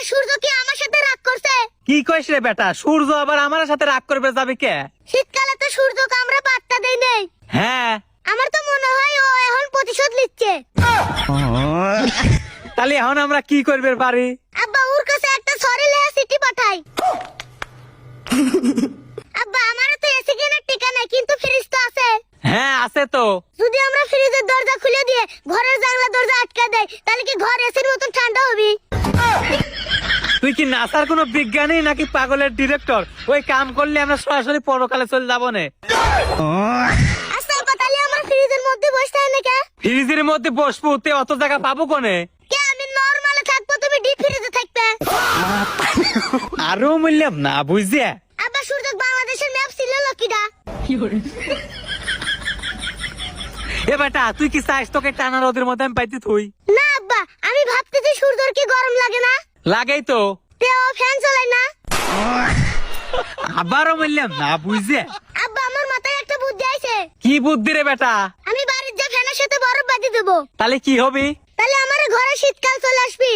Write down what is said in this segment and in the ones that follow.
সূর্য কি আমার সাথে রাগ করছে? কি কইস রে বেটা, সূর্য আবার আমার সাথে রাগ করবে যাবে কে? শীতকালে তো সূর্যকে আমরা পাত্তা দেই নাই। হ্যাঁ, আমার তো মনে হয় ও এখন প্রতিশোধ নিচ্ছে। তাহলে এখন আমরা কি করবে পারি? আব্বা ওর কাছে একটা সরি লেখা চিঠি পাঠাই। আব্বা আমার তো এসি কেনার টিকা নাই, কিন্তু ফ্রিজ তো আছে। হ্যাঁ আছে তো। যদি আমরা ফ্রিজের দরজা খুলে দিয়ে ঘরের জানলা দরজা আটকে দেই, তাহলে কি ঘর এসির মতন ঠান্ডা হবে? তুই কি নাসার কোনো বিজ্ঞানী নাকি পাগলের ডিরেক্টর? ওই কাম করলে আমরা সরাসরি পরকালে চলে যাবো না। আচ্ছা আব্বা, তাহলে আমরা ফ্রিজের মধ্যে বসে থাকি না কে? ফ্রিজের মধ্যে বসবো, তে অত জায়গা পাবো কোনে? কে আমি নরমালে থাকবো, তুমি ডিপ ফ্রিজে থাকবে। আরো মূল্যাম না বুঝছে। আব্বা সূর্য বাংলাদেশের ম্যাপ ছিল লকিডা। এ বেটা তুই কি চাস তোকে টানা রোদের মধ্যে আমি পাইতে তুই? না আব্বা, আমি ভাবতেছি সূর্যর কি গরম লাগে না? লাগাই তো। তে ও ফ্যান চালায় না? আবারও মূল্যাম না বুঝছে। আব্বা আমার মাথায় একটা বুদ্ধি আইছে। কি বুদ্ধি রে বেটা? আমি বাড়ির যে ফ্যানের সাথে বরফ বাঁধি দেবো, তাহলে কি হবে? তাহলে আমার ঘরে শীতকাল চলে আসবি।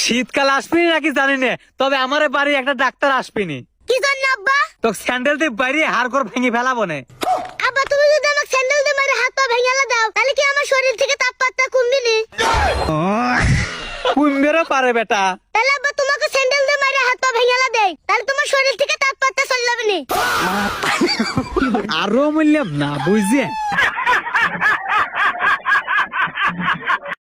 শীতকাল আসবি নাকি জানি না, তবে আমার বাড়ি একটা ডাক্তার আসবিনি। কি জন্য আব্বা? তো স্যান্ডেল দিয়ে বাইরে হাড় করে ভেঙে ফেলাবো না। আব্বা তুমি যদি আমাকে স্যান্ডেল দিয়ে মেরে হাত পা ভেঙে দাও, তাহলে কি আমার শরীর থেকে তাপমাত্রা কমবে নি? কুমবেরও পারে বেটা। তাহলে আব্বা তোমাকে স্যান্ডেল দিয়ে মেরে হাত পা ভেঙে দেয়, তাহলে তোমার শরীর থেকে তাপমাত্রা চলে যাবে নি? আরো মূল্যাম না বুঝছে।